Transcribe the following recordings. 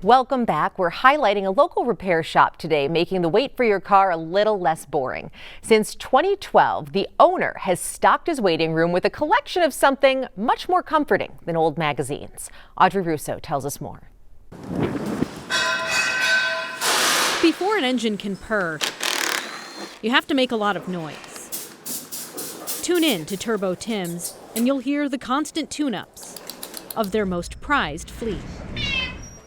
Welcome back. We're highlighting a local repair shop today, making the wait for your car a little less boring. Since 2012, the owner has stocked his waiting room with a collection of something much more comforting than old magazines. Audrey Russo tells us more. Before an engine can purr, you have to make a lot of noise. Tune in to Turbo Tim's and you'll hear the constant tune-ups of their most prized fleet.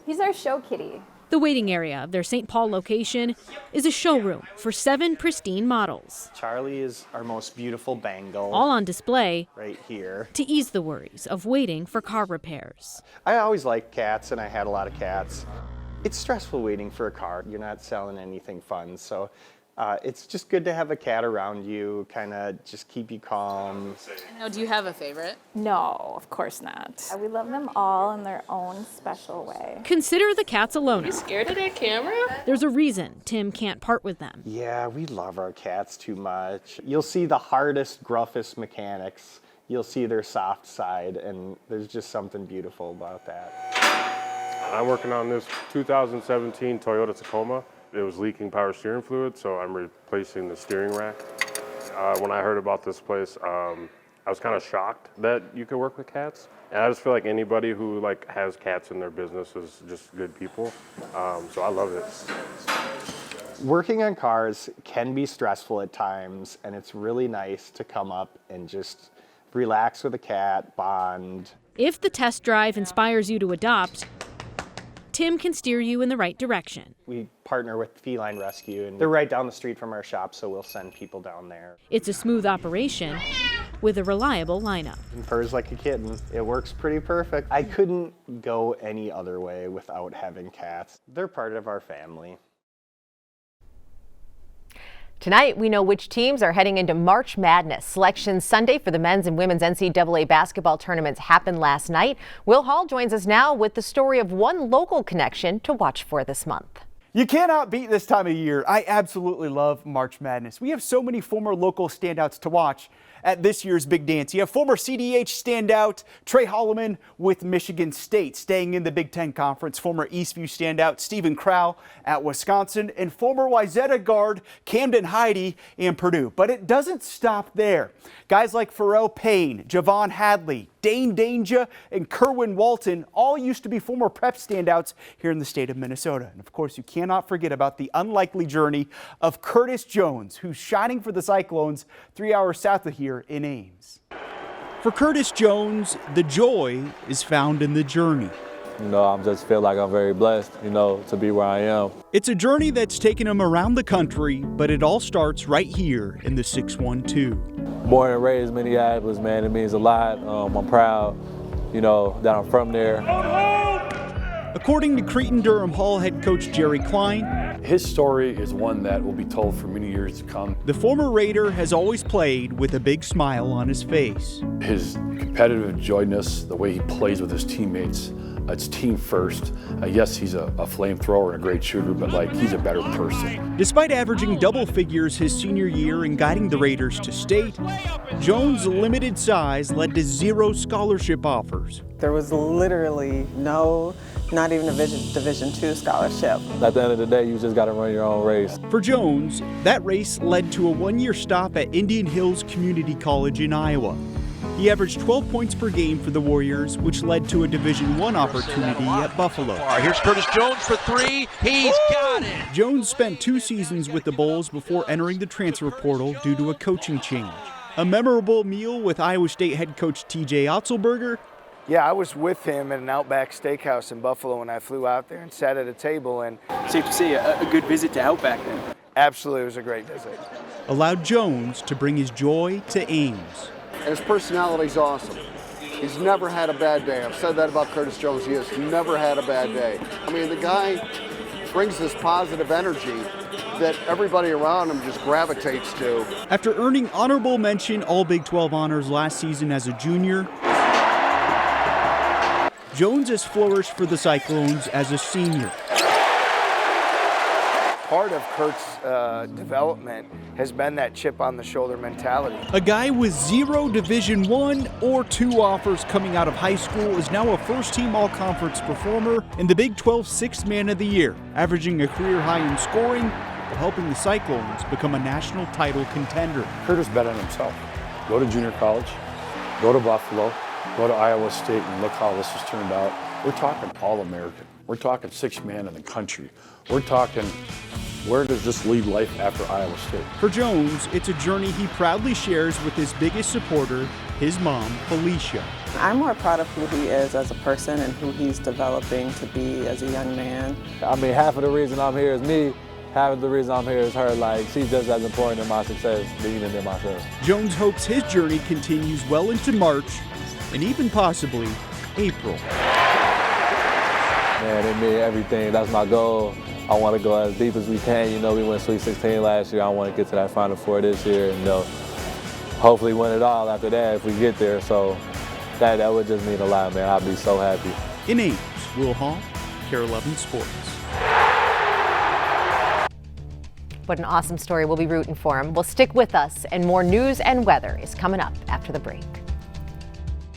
He's our show kitty. The waiting area of their St. Paul location is a showroom for 7 pristine models. Charlie is our most beautiful Bengal. All on display right here to ease the worries of waiting for car repairs. I always liked cats and I had a lot of cats. It's stressful waiting for a car. You're not selling anything fun, so it's just good to have a cat around you, kind of just keep you calm. Now, do you have a favorite? No, of course not. We love them all in their own special way. Consider the cats alone. You scared of that camera? There's a reason Tim can't part with them. Yeah, we love our cats too much. You'll see the hardest, gruffest mechanics. You'll see their soft side, and there's just something beautiful about that. I'm working on this 2017 Toyota Tacoma. It was leaking power steering fluid, so I'm replacing the steering rack. When I heard about this place, I was kind of shocked that you could work with cats. And I just feel like anybody who has cats in their business is just good people. So I love it. Working on cars can be stressful at times, and it's really nice to come up and just relax with a cat, bond. If the test drive inspires you to adopt, Tim can steer you in the right direction. We partner with Feline Rescue, and they're right down the street from our shop, so we'll send people down there. It's a smooth operation with a reliable lineup. And purrs like a kitten. It works pretty perfect. I couldn't go any other way without having cats. They're part of our family. Tonight, we know which teams are heading into March Madness. Selection Sunday for the men's and women's NCAA basketball tournaments happened last night. Will Hall joins us now with the story of one local connection to watch for this month. You cannot beat this time of year. I absolutely love March Madness. We have so many former local standouts to watch at this year's big dance. You have former CDH standout Trey Holloman with Michigan State staying in the Big Ten Conference, former Eastview standout Stephen Crow at Wisconsin, and former Wayzata guard Camden Heide in Purdue. But it doesn't stop there. Guys like Pharrell Payne, Javon Hadley, Dane Danger, and Kerwin Walton all used to be former prep standouts here in the state of Minnesota. And of course, you cannot forget about the unlikely journey of Curtis Jones, who's shining for the Cyclones 3 hours south of here in Ames. For Curtis Jones, the joy is found in the journey. I just feel like I'm very blessed, to be where I am. It's a journey that's taken him around the country, but it all starts right here in the 612. Born and raised Minneapolis, man, it means a lot. I'm proud, that I'm from there. According to Cretin-Durham Hall head coach Jerry Klein, his story is one that will be told for many years to come. The former Raider has always played with a big smile on his face. His competitive enjoyness, the way he plays with his teammates, it's team first. Yes, he's a flamethrower and a great shooter, but he's a better person. Despite averaging double figures his senior year and guiding the Raiders to state, Jones' limited size led to 0 scholarship offers. There was literally not even a Division II scholarship. At the end of the day, you just got to run your own race. For Jones, that race led to a 1-year stop at Indian Hills Community College in Iowa. He averaged 12 points per game for the Warriors, which led to a Division I opportunity at Buffalo. Here's Curtis Jones for 3. He's got it. Jones spent 2 seasons with the Bulls before entering the transfer portal due to a coaching change. A memorable meal with Iowa State head coach TJ Otzelberger. Yeah, I was with him at an Outback Steakhouse in Buffalo when I flew out there and sat at a table. And safe to say a good visit to Outback then. Absolutely, it was a great visit. Allowed Jones to bring his joy to Ames. And his personality's awesome. He's never had a bad day. I've said that about Curtis Jones. He has never had a bad day. I mean, the guy brings this positive energy that everybody around him just gravitates to. After earning honorable mention All Big 12 honors last season as a junior, Jones has flourished for the Cyclones as a senior. part of Kurt's development has been that chip on the shoulder mentality. A guy with 0 Division I or II offers coming out of high school is now a first-team all-conference performer and the Big 12 Sixth Man of the Year, averaging a career high in scoring while helping the Cyclones become a national title contender. Curtis bet on himself. Go to junior college, go to Buffalo, go to Iowa State, and look how this has turned out. We're talking All-American. We're talking 6th man in the country. We're talking, where does this lead life after Iowa State? For Jones, it's a journey he proudly shares with his biggest supporter, his mom, Felicia. I'm more proud of who he is as a person and who he's developing to be as a young man. I mean, half of the reason I'm here is me. Half of the reason I'm here is her. Like, she's just as important in my success being in myself. Jones hopes his journey continues well into March and even possibly April. Man, it means everything. That's my goal. I want to go as deep as we can. You know, we went Sweet 16 last year. I want to get to that Final Four this year and, hopefully win it all after that if we get there. So that would just mean a lot, man. I'll be so happy. In Ames, Will Hall, KARE 11 Sports. What an awesome story. We'll be rooting for him. Well, stick with us, and more news and weather is coming up after the break.